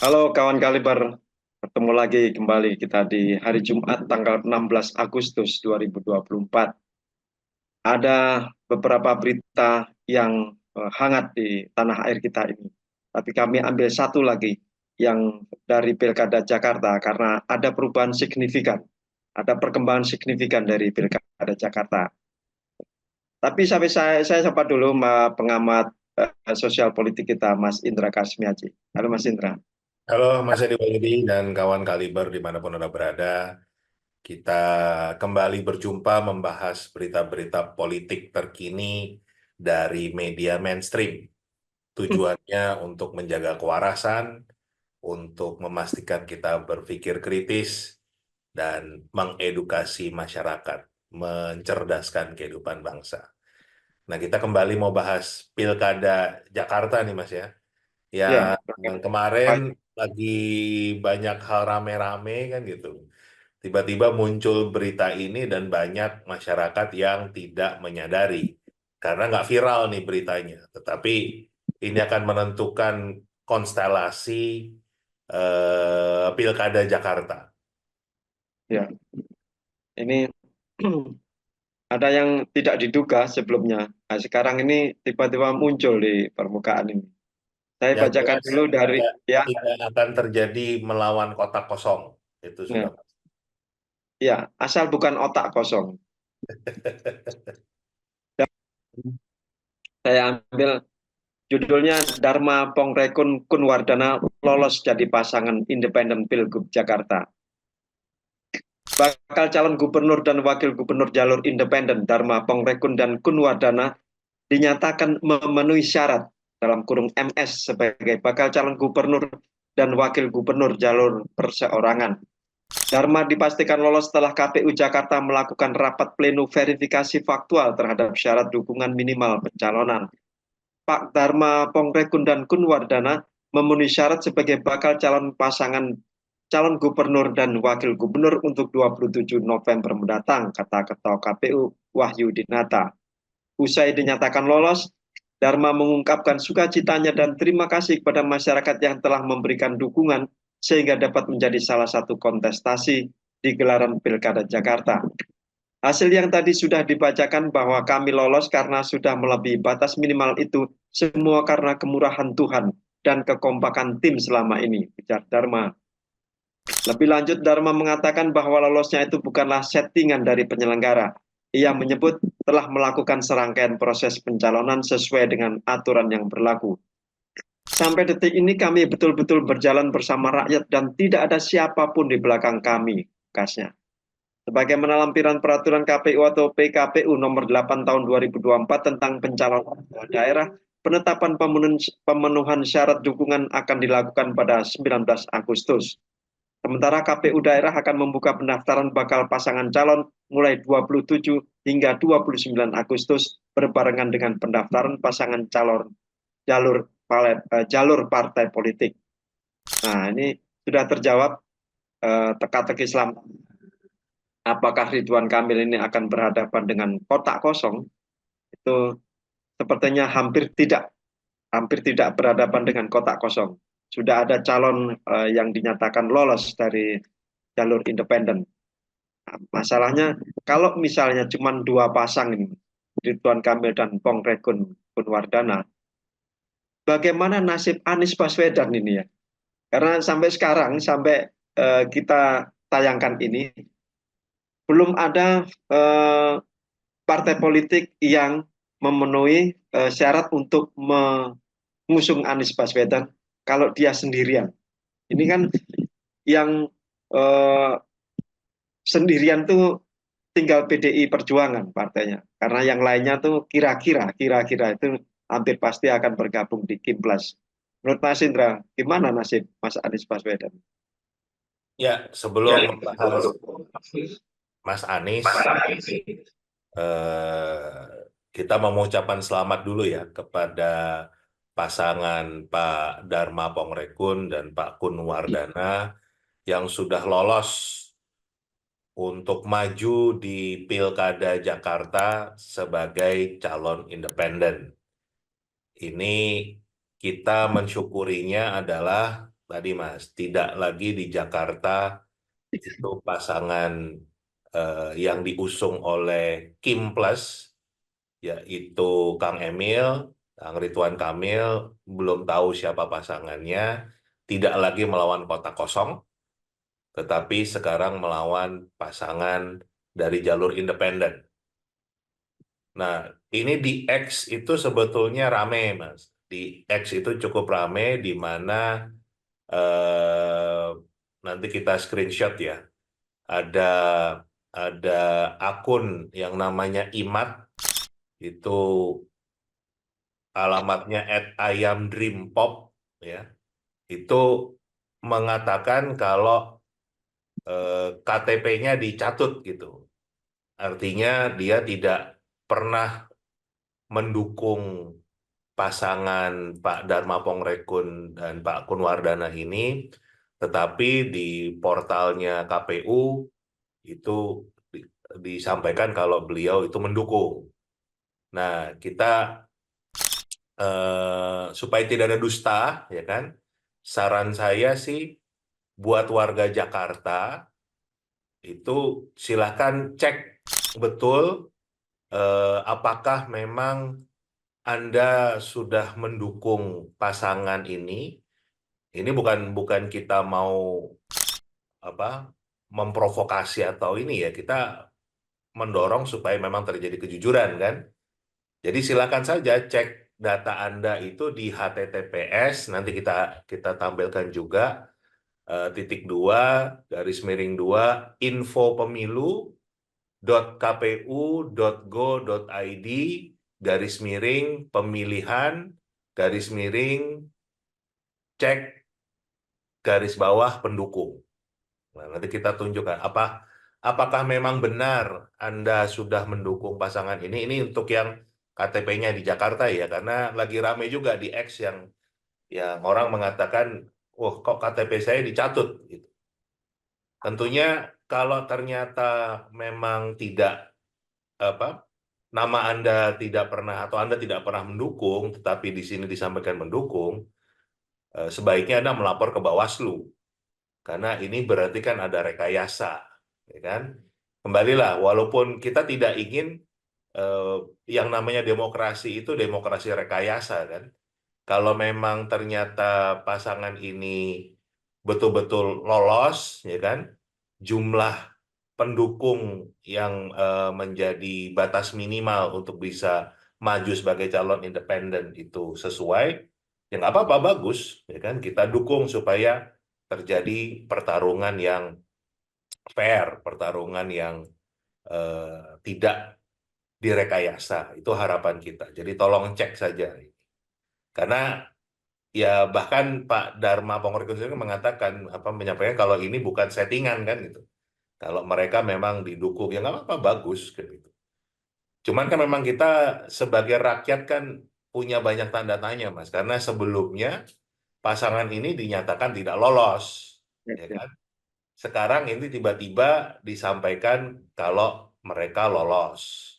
Halo kawan Kaliber, bertemu lagi kembali kita di hari Jumat tanggal 16 Agustus 2024. Ada beberapa berita yang hangat di tanah air kita ini. Tapi kami ambil satu lagi yang dari Pilkada Jakarta karena ada perubahan signifikan, ada perkembangan signifikan dari Pilkada Jakarta. Tapi sampai saya sapa dulu pengamat sosial politik kita, Mas Indra Kasmiaji. Halo Mas Indra. Halo Mas Edi Wahyudi dan kawan Kaliber dimanapun Anda berada. Kita kembali berjumpa membahas berita-berita politik terkini dari media mainstream. Tujuannya untuk menjaga kewarasan, untuk memastikan kita berpikir kritis, dan mengedukasi masyarakat, mencerdaskan kehidupan bangsa. Nah, kita kembali mau bahas Pilkada Jakarta nih Mas ya. Ya, Ya, yang kemarin lagi banyak hal rame-rame kan gitu. Tiba-tiba muncul berita ini dan banyak masyarakat yang tidak menyadari. Karena nggak viral nih beritanya. Tetapi ini akan menentukan konstelasi Pilkada Jakarta. ya. Ini ada yang tidak diduga sebelumnya. Nah, sekarang ini tiba-tiba muncul di permukaan ini. Saya Yang bacakan jelas dulu dari tidak, ya, tidak akan terjadi melawan kotak kosong. Itu nah, sudah. ya asal bukan otak kosong. Dan saya ambil judulnya Dharma Pongrekun Kunwardana lolos jadi pasangan independen Pilgub Jakarta. Bakal calon gubernur dan wakil gubernur jalur independen Dharma Pongrekun dan Kunwardana dinyatakan memenuhi syarat dalam kurung MS sebagai bakal calon gubernur dan wakil gubernur jalur perseorangan. Dharma dipastikan lolos setelah KPU Jakarta melakukan rapat pleno verifikasi faktual terhadap syarat dukungan minimal pencalonan. Pak Dharma Pongrekun dan Kunwardana memenuhi syarat sebagai bakal calon pasangan calon gubernur dan wakil gubernur untuk 27 November mendatang, kata Ketua KPU Wahyu Dinata. Usai dinyatakan lolos, Dharma mengungkapkan sukacitanya dan terima kasih kepada masyarakat yang telah memberikan dukungan sehingga dapat menjadi salah satu kontestasi di gelaran Pilkada Jakarta. Hasil yang tadi sudah dibacakan bahwa kami lolos karena sudah melebihi batas minimal itu, semua karena kemurahan Tuhan dan kekompakan tim selama ini, ujar Dharma. Lebih lanjut, Dharma mengatakan bahwa lolosnya itu bukanlah settingan dari penyelenggara. Ia menyebut telah melakukan serangkaian proses pencalonan sesuai dengan aturan yang berlaku. Sampai detik ini kami betul-betul berjalan bersama rakyat dan tidak ada siapapun di belakang kami, kasnya. Sebagaimana lampiran peraturan KPU atau PKPU nomor 8 tahun 2024 tentang pencalonan daerah, penetapan pemenuhan syarat dukungan akan dilakukan pada 19 Agustus. Sementara KPU daerah akan membuka pendaftaran bakal pasangan calon mulai 27 hingga 29 Agustus berbarengan dengan pendaftaran pasangan calon jalur partai politik. Nah, ini sudah terjawab teka-teki selama apakah Ridwan Kamil ini akan berhadapan dengan kotak kosong. Itu sepertinya hampir tidak berhadapan dengan kotak kosong. Sudah ada calon yang dinyatakan lolos dari jalur independen. Nah, masalahnya kalau misalnya cuma dua pasang ini, Ridwan Kamil dan Pongrekun Kunwardana, bagaimana nasib Anies Baswedan ini ya? Karena sampai sekarang, sampai kita tayangkan ini, belum ada partai politik yang memenuhi syarat untuk mengusung Anies Baswedan kalau dia sendirian. Ini kan yang eh, sendirian tuh tinggal PDI Perjuangan partainya. Karena yang lainnya tuh kira-kira itu hampir pasti akan bergabung di Kimplas. Menurut Mas Indra, gimana nasib Mas Anies Baswedan? Ya, sebelum Ya, membahas Mas Anies, kita mau mengucapkan selamat dulu ya kepada pasangan Pak Dharma Pongrekun dan Pak Kun Wardana yang sudah lolos untuk maju di Pilkada Jakarta sebagai calon independen. Ini kita mensyukurinya adalah tadi Mas, tidak lagi di Jakarta itu pasangan yang diusung oleh Kim Plus, yaitu Kang Emil, Kang Ridwan Kamil, belum tahu siapa pasangannya, tidak lagi melawan kota kosong, tetapi sekarang melawan pasangan dari jalur independen. Nah, ini di X itu sebetulnya rame, Mas. Di X itu cukup rame, di mana eh, nanti kita screenshot ya. Ada ada akun yang namanya Imat, itu alamatnya @ayamdreampop ya. Itu mengatakan kalau KTP-nya dicatut gitu. Artinya dia tidak pernah mendukung pasangan Pak Dharma Pongrekun dan Pak Kunwardana ini, tetapi di portalnya KPU itu disampaikan kalau beliau itu mendukung. Nah, kita supaya tidak ada dusta, ya kan? Saran saya sih buat warga Jakarta itu silahkan cek betul apakah memang Anda sudah mendukung pasangan ini. Ini bukan bukan kita mau apa memprovokasi atau ini ya, kita mendorong supaya memang terjadi kejujuran kan. Jadi silakan saja cek data Anda itu di HTTPS, nanti kita kita tampilkan juga titik dua garis miring dua infopemilu.kpu.go.id garis miring pemilihan garis miring cek garis bawah pendukung. Nah, nanti kita tunjukkan apakah memang benar Anda sudah mendukung pasangan ini. Ini untuk yang KTP-nya di Jakarta ya, karena lagi rame juga di X yang orang mengatakan, "Wah, kok KTP saya dicatut?" gitu. Tentunya kalau ternyata memang tidak apa nama Anda tidak pernah atau Anda tidak pernah mendukung, tetapi di sini disampaikan mendukung, sebaiknya Anda melapor ke Bawaslu. Karena ini berarti kan ada rekayasa, ya kan? Kembalilah, walaupun kita tidak ingin eh, yang namanya demokrasi itu demokrasi rekayasa kan. Kalau memang ternyata pasangan ini betul-betul lolos, ya kan? Jumlah pendukung yang menjadi batas minimal untuk bisa maju sebagai calon independen itu sesuai, ya nggak apa-apa, bagus, ya kan? Kita dukung supaya terjadi pertarungan yang fair, pertarungan yang tidak direkayasa. Itu harapan kita. Jadi tolong cek saja. Karena ya bahkan Pak Dharma Pongrekun sendiri mengatakan menyampaikan kalau ini bukan settingan kan gitu. Kalau mereka memang didukung ya nggak apa-apa, bagus kan gitu. Cuman kan memang kita sebagai rakyat kan punya banyak tanda tanya Mas, karena sebelumnya pasangan ini dinyatakan tidak lolos, ya kan? Sekarang ini tiba-tiba disampaikan kalau mereka lolos.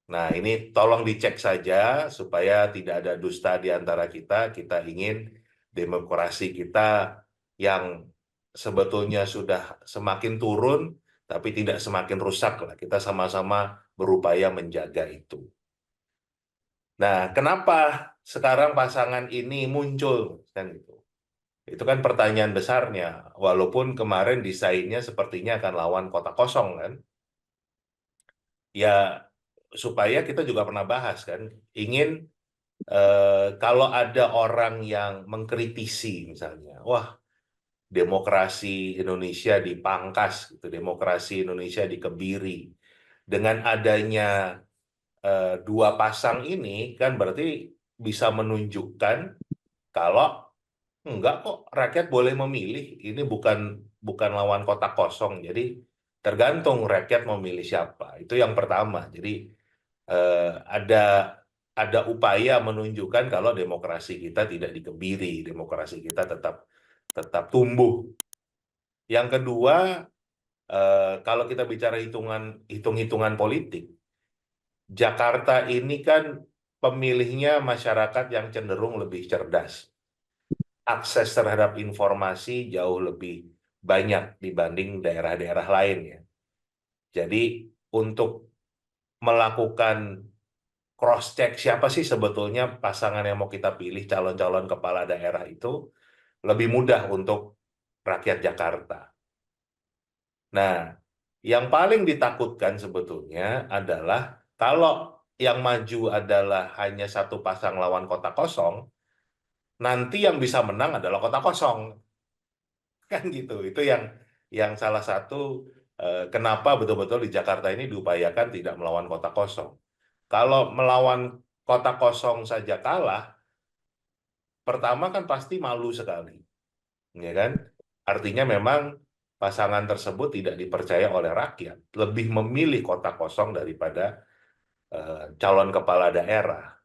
Nah, ini tolong dicek saja supaya tidak ada dusta di antara kita. Kita ingin demokrasi kita yang sebetulnya sudah semakin turun, tapi tidak semakin rusak lah. Kita sama-sama berupaya menjaga itu. Nah, kenapa sekarang pasangan ini muncul kan itu? Itu kan pertanyaan besarnya. Walaupun kemarin desainnya sepertinya akan lawan kota kosong kan. Ya, supaya kita juga pernah bahas kan, ingin kalau ada orang yang mengkritisi misalnya, wah demokrasi Indonesia dipangkas, gitu, demokrasi Indonesia dikebiri. Dengan adanya dua pasang ini kan berarti bisa menunjukkan kalau enggak kok, rakyat boleh memilih. Ini bukan bukan lawan kota kosong. Jadi tergantung rakyat memilih siapa. Itu yang pertama. Jadi eh, ada upaya menunjukkan kalau demokrasi kita tidak dikebiri, demokrasi kita tetap tetap tumbuh. Yang kedua, kalau kita bicara hitung-hitungan politik, Jakarta ini kan pemilihnya masyarakat yang cenderung lebih cerdas. akses terhadap informasi jauh lebih banyak dibanding daerah-daerah lain ya. Jadi untuk melakukan cross check siapa sih sebetulnya pasangan yang mau kita pilih calon-calon kepala daerah itu lebih mudah untuk rakyat Jakarta. Nah, yang paling ditakutkan sebetulnya adalah kalau yang maju adalah hanya satu pasang lawan kota kosong, nanti yang bisa menang adalah kota kosong. Kan gitu. Itu yang salah satu kenapa betul-betul di Jakarta ini diupayakan tidak melawan kota kosong. Kalau melawan kota kosong saja kalah, pertama kan pasti malu sekali, ya kan? Artinya memang pasangan tersebut tidak dipercaya oleh rakyat, lebih memilih kota kosong daripada calon kepala daerah.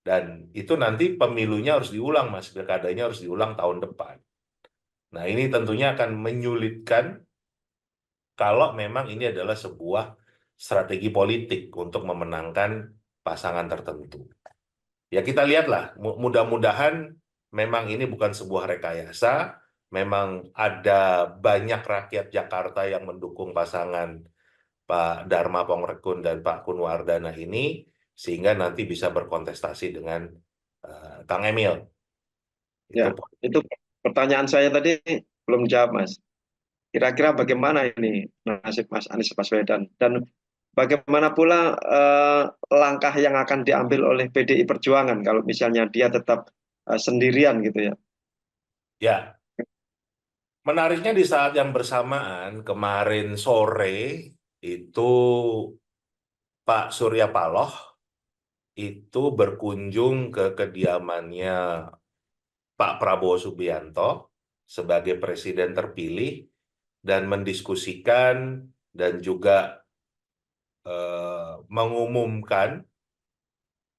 Dan itu nanti pemilunya harus diulang, Mas. Pilkadanya harus diulang tahun depan. Nah, ini tentunya akan menyulitkan kalau memang ini adalah sebuah strategi politik untuk memenangkan pasangan tertentu. Ya kita lihatlah, mudah-mudahan memang ini bukan sebuah rekayasa, memang ada banyak rakyat Jakarta yang mendukung pasangan Pak Dharma Pongrekun dan Pak Kunwardana ini, sehingga nanti bisa berkontestasi dengan Kang Emil. Ya, Itu itu pertanyaan saya tadi belum dijawab, Mas. Kira-kira bagaimana ini nasib Mas Anies Baswedan dan bagaimana pula langkah yang akan diambil oleh PDI Perjuangan kalau misalnya dia tetap sendirian gitu ya. ya menariknya di saat yang bersamaan kemarin sore itu Pak Surya Paloh itu berkunjung ke kediamannya Pak Prabowo Subianto sebagai presiden terpilih dan mendiskusikan dan juga mengumumkan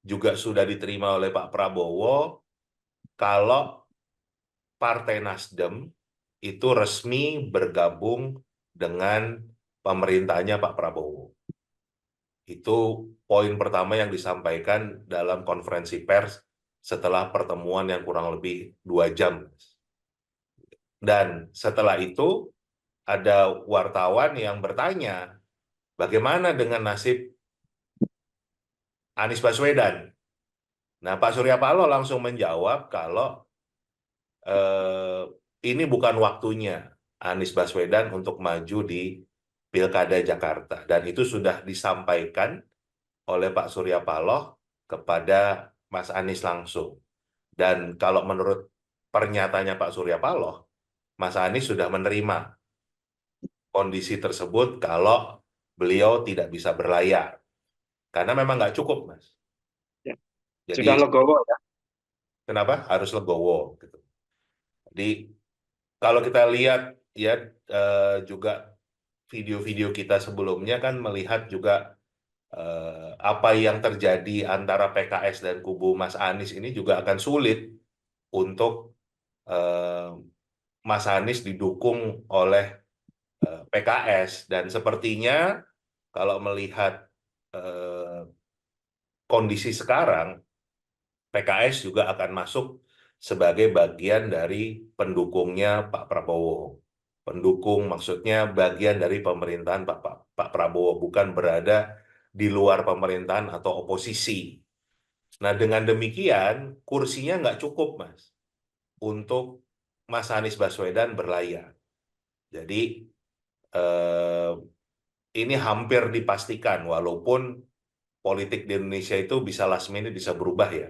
juga sudah diterima oleh Pak Prabowo kalau Partai Nasdem itu resmi bergabung dengan pemerintahnya Pak Prabowo. Itu poin pertama yang disampaikan dalam konferensi pers setelah pertemuan yang kurang lebih 2 jam. Dan setelah itu ada wartawan yang bertanya, bagaimana dengan nasib Anies Baswedan? Nah, Pak Surya Paloh langsung menjawab kalau eh, ini bukan waktunya Anies Baswedan untuk maju di Pilkada Jakarta. Dan itu sudah disampaikan oleh Pak Surya Paloh kepada Mas Anies langsung. Dan kalau menurut pernyataannya Pak Surya Paloh, Mas Anies sudah menerima kondisi tersebut kalau beliau tidak bisa berlayar. Karena memang nggak cukup, Mas. Ya. Sudah Jadi, legowo ya. kenapa? Harus legowo. Gitu. Jadi, kalau kita lihat ya juga video-video kita sebelumnya kan melihat juga apa yang terjadi antara PKS dan kubu Mas Anies ini juga akan sulit untuk eh, Mas Anies didukung oleh PKS dan sepertinya kalau melihat eh, kondisi sekarang PKS juga akan masuk sebagai bagian dari pendukungnya Pak Prabowo. Pendukung maksudnya bagian dari pemerintahan Pak Prabowo, bukan berada di luar pemerintahan atau oposisi. Nah, dengan demikian kursinya nggak cukup, Mas, untuk Mas Anies Baswedan berlayar. Jadi eh, ini hampir dipastikan, walaupun politik di Indonesia itu bisa last minute, bisa berubah ya.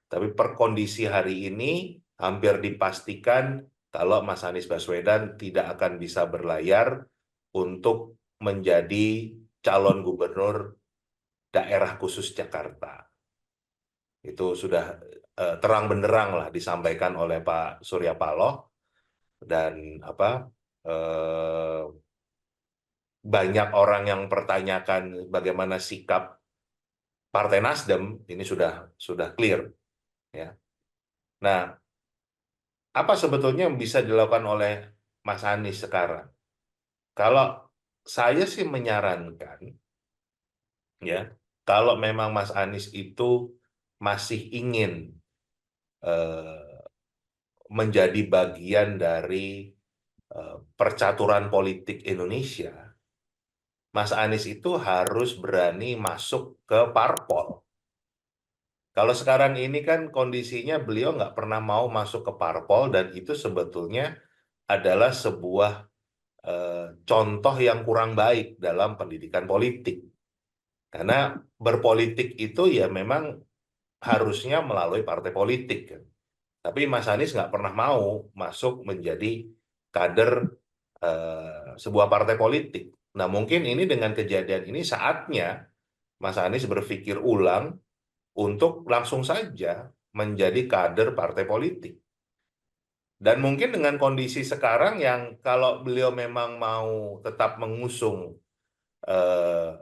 Tapi per kondisi hari ini hampir dipastikan kalau Mas Anies Baswedan tidak akan bisa berlayar untuk menjadi calon gubernur daerah khusus Jakarta. Itu sudah terang benderang lah disampaikan oleh Pak Surya Paloh dan apa eh, banyak orang yang pertanyakan bagaimana sikap Partai Nasdem ini sudah clear ya. Nah, apa sebetulnya yang bisa dilakukan oleh Mas Anies sekarang? Kalau saya sih menyarankan ya, kalau memang Mas Anies itu masih ingin eh, menjadi bagian dari percaturan politik Indonesia, Mas Anies itu harus berani masuk ke parpol. Kalau sekarang ini kan kondisinya beliau nggak pernah mau masuk ke parpol, dan itu sebetulnya adalah sebuah contoh yang kurang baik dalam pendidikan politik. Karena berpolitik itu ya memang harusnya melalui partai politik, kan. Tapi Mas Anies nggak pernah mau masuk menjadi kader sebuah partai politik. Nah, mungkin ini dengan kejadian ini saatnya Mas Anies berpikir ulang untuk langsung saja menjadi kader partai politik. Dan mungkin dengan kondisi sekarang yang kalau beliau memang mau tetap mengusung eh,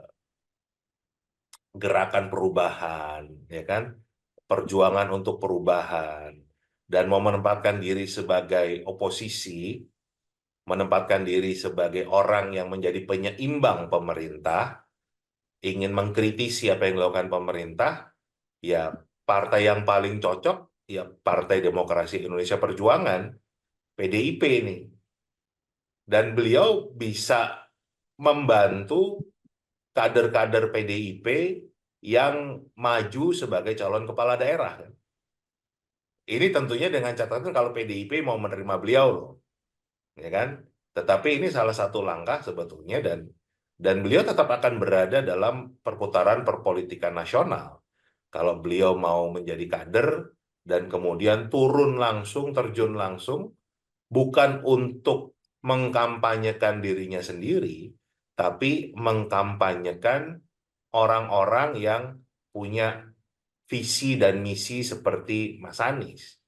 gerakan perubahan, ya kan, perjuangan untuk perubahan, dan mau menempatkan diri sebagai oposisi, menempatkan diri sebagai orang yang menjadi penyeimbang pemerintah, ingin mengkritisi apa yang dilakukan pemerintah, ya partai yang paling cocok ya Partai Demokrasi Indonesia Perjuangan, PDIP ini. Dan beliau bisa membantu kader-kader PDIP yang maju sebagai calon kepala daerah. Ini tentunya dengan catatan kalau PDIP mau menerima beliau loh, ya kan? Tetapi ini salah satu langkah sebetulnya, dan beliau tetap akan berada dalam perputaran perpolitikan nasional. Kalau beliau mau menjadi kader dan kemudian turun langsung, terjun langsung, bukan untuk mengkampanyekan dirinya sendiri, tapi mengkampanyekan orang-orang yang punya visi dan misi seperti Mas Anies.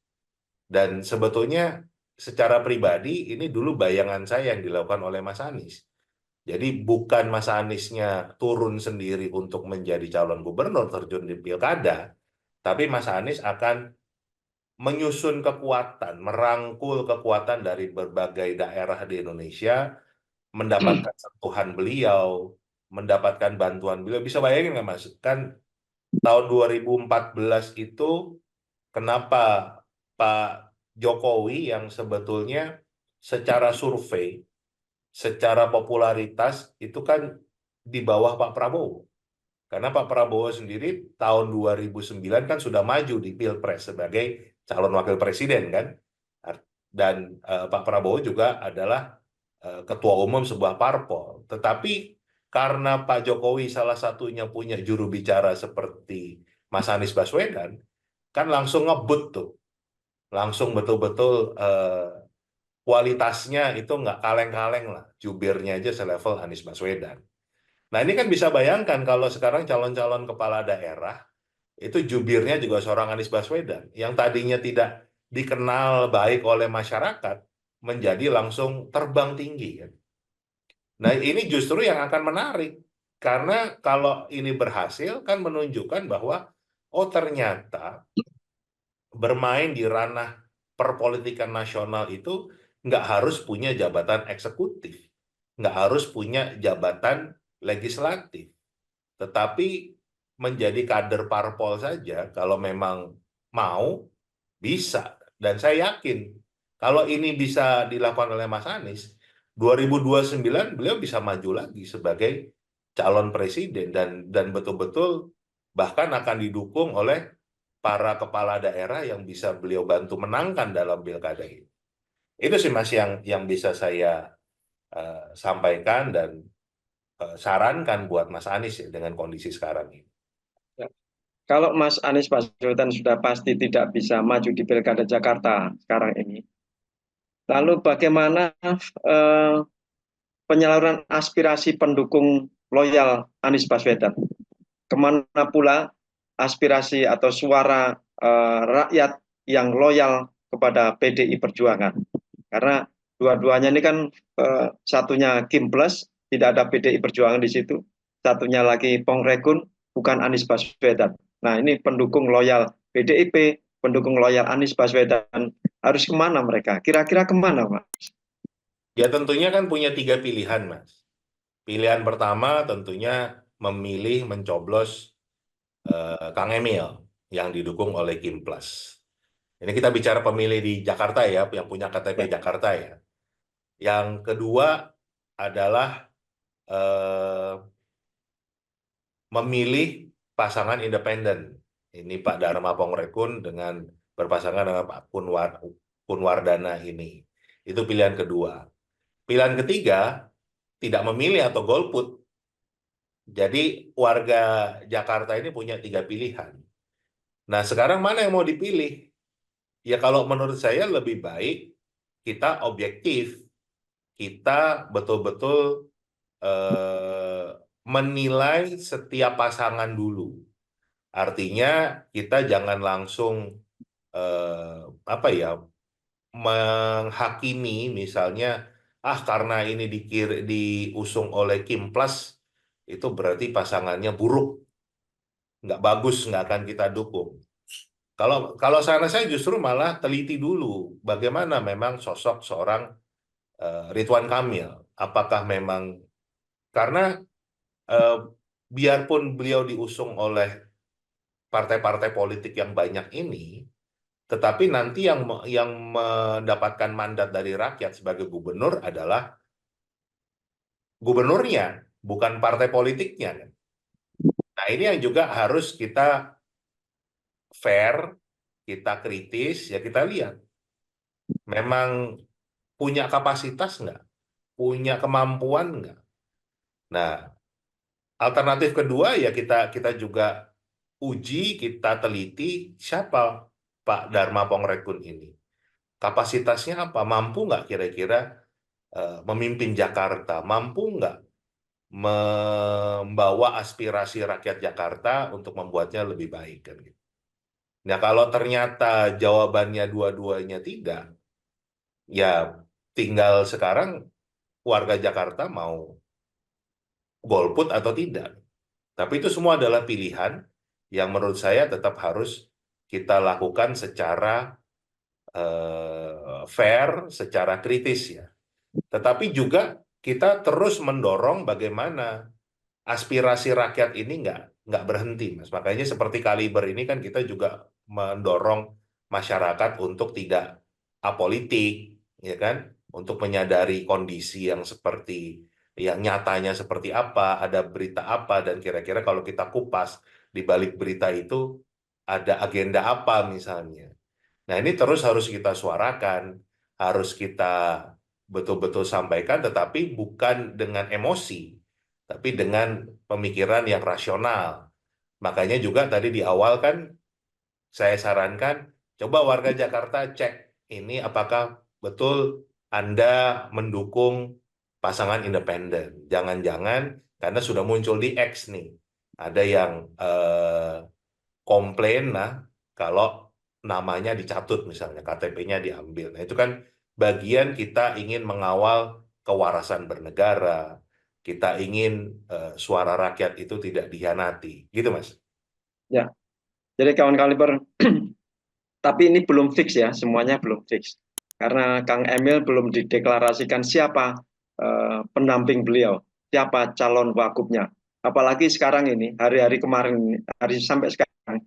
Dan sebetulnya secara pribadi ini dulu bayangan saya yang dilakukan oleh Mas Anies. Jadi bukan Mas Aniesnya turun sendiri untuk menjadi calon gubernur terjun di pilkada, tapi Mas Anies akan menyusun kekuatan, merangkul kekuatan dari berbagai daerah di Indonesia, mendapatkan sentuhan beliau, mendapatkan bantuan beliau. Bisa bayangin nggak Mas? Kan tahun 2014 itu kenapa Pak Jokowi yang sebetulnya secara survei, secara popularitas itu kan di bawah Pak Prabowo. Karena Pak Prabowo sendiri tahun 2009 kan sudah maju di Pilpres sebagai calon wakil presiden kan. Dan Pak Prabowo juga adalah ketua umum sebuah parpol. Tetapi karena Pak Jokowi salah satunya punya juru bicara seperti Mas Anies Baswedan, kan langsung ngebut tuh. Langsung betul-betul kualitasnya itu nggak kaleng-kaleng lah. Jubirnya aja selevel Anies Baswedan. Nah, ini kan bisa bayangkan kalau sekarang calon-calon kepala daerah itu jubirnya juga seorang Anies Baswedan yang tadinya tidak dikenal baik oleh masyarakat menjadi langsung terbang tinggi, kan. Nah, ini justru yang akan menarik karena kalau ini berhasil kan menunjukkan bahwa oh ternyata bermain di ranah perpolitikan nasional itu nggak harus punya jabatan eksekutif, nggak harus punya jabatan legislatif, tetapi menjadi kader parpol saja kalau memang mau, bisa. Dan saya yakin kalau ini bisa dilakukan oleh Mas Anies, 2029 beliau bisa maju lagi sebagai calon presiden, dan betul-betul bahkan akan didukung oleh para kepala daerah yang bisa beliau bantu menangkan dalam pilkada ini. Itu sih Mas yang bisa saya sampaikan dan sarankan buat Mas Anies ya, dengan kondisi sekarang ini. Ya. Kalau Mas Anies Baswedan sudah pasti tidak bisa maju di Pilkada Jakarta sekarang ini, lalu bagaimana penyaluran aspirasi pendukung loyal Anies Baswedan? Kemana pula aspirasi atau suara rakyat yang loyal kepada PDI Perjuangan? Karena dua-duanya ini kan satunya Kim Plus, tidak ada PDI Perjuangan di situ. Satunya lagi Pong Rekun, bukan Anies Baswedan. Nah, ini pendukung loyal PDIP, pendukung loyal Anies Baswedan. Harus kemana mereka? Kira-kira kemana, Mas? Ya tentunya kan punya tiga pilihan, Mas. Pilihan pertama tentunya memilih mencoblos Kang Emil yang didukung oleh Kim Plus. Ini kita bicara pemilih di Jakarta ya, yang punya KTP Ya. Jakarta ya. Yang kedua adalah eh, memilih pasangan independen. Ini Pak Dharma Pongrekun dengan berpasangan dengan Pak Kunwardana ini. Itu pilihan kedua. Pilihan ketiga, tidak memilih atau golput. Jadi warga Jakarta ini punya tiga pilihan. Nah, sekarang mana yang mau dipilih? Ya kalau menurut saya lebih baik kita objektif, kita betul-betul eh, menilai setiap pasangan dulu. Artinya kita jangan langsung apa ya menghakimi misalnya karena ini diusung oleh Kim Plus itu berarti pasangannya buruk, nggak bagus, nggak akan kita dukung. Kalau kalau saya justru malah teliti dulu bagaimana memang sosok seorang Ridwan Kamil. Apakah memang karena eh, biarpun beliau diusung oleh partai-partai politik yang banyak ini, tetapi nanti yang mendapatkan mandat dari rakyat sebagai gubernur adalah gubernurnya, bukan partai politiknya kan. Nah, ini yang juga harus kita fair, kita kritis, ya kita lihat. Memang punya kapasitas nggak? Punya kemampuan nggak? Nah, alternatif kedua ya kita juga uji, kita teliti siapa Pak Dharma Pongrekun ini. Kapasitasnya apa? Mampu nggak kira-kira memimpin Jakarta? Mampu nggak membawa aspirasi rakyat Jakarta untuk membuatnya lebih baik kan gitu. Nah, kalau ternyata jawabannya dua-duanya tidak, ya tinggal sekarang warga Jakarta mau golput atau tidak. Tapi itu semua adalah pilihan yang menurut saya tetap harus kita lakukan secara fair, secara kritis ya. Tetapi juga kita terus mendorong bagaimana aspirasi rakyat ini nggak berhenti, Mas. Makanya seperti Kaliber ini kan kita juga mendorong masyarakat untuk tidak apolitik, ya kan? Untuk menyadari kondisi yang seperti yang nyatanya seperti apa, ada berita apa, dan kira-kira kalau kita kupas di balik berita itu ada agenda apa misalnya. Nah, ini terus harus kita suarakan, harus kita betul-betul sampaikan, tetapi bukan dengan emosi, tapi dengan pemikiran yang rasional. Makanya juga tadi di awal kan saya sarankan, coba warga Jakarta cek ini apakah betul Anda mendukung pasangan independen. Jangan-jangan karena sudah muncul di X nih, ada yang komplain lah kalau namanya dicatut misalnya, KTP-nya diambil. Nah itu kan bagian kita ingin mengawal kewarasan bernegara, kita ingin suara rakyat itu tidak dikhianati, gitu Mas. Ya, jadi kawan Kaliber, tapi ini belum fix ya, semuanya belum fix. Karena Kang Emil belum dideklarasikan siapa pendamping beliau, siapa calon wagubnya. Apalagi sekarang ini, hari-hari kemarin, hari sampai sekarang,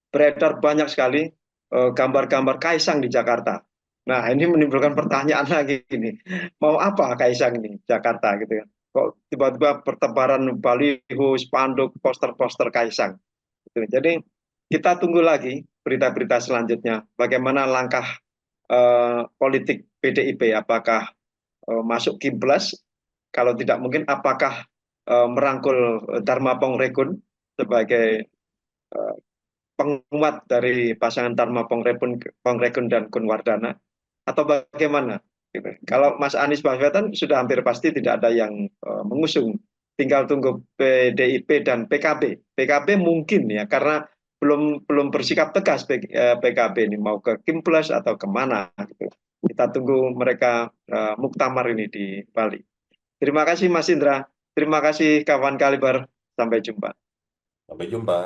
beredar banyak sekali gambar-gambar Kaisang di Jakarta. Nah, ini menimbulkan pertanyaan lagi ini. Mau apa Kaisang ini Jakarta gitu ya? Kok tiba-tiba pertebaran baliho, spanduk, poster-poster Kaisang. Gitu. Jadi kita tunggu lagi berita-berita selanjutnya. Bagaimana langkah politik PDIP? Apakah masuk Kiblas? Kalau tidak mungkin, apakah merangkul Dharma Pongrekun sebagai penguat dari pasangan Dharma Pongrekun dan Kunwardana, atau bagaimana? Gitu. Kalau Mas Anies Baswedan sudah hampir pasti tidak ada yang mengusung, tinggal tunggu PDIP dan PKB. PKB mungkin ya, karena belum belum bersikap tegas PKB ini mau ke Kimplas atau kemana gitu. Kita tunggu mereka muktamar ini di Bali. Terima kasih Mas Indra, terima kasih kawan Kaliber, sampai jumpa. Sampai jumpa.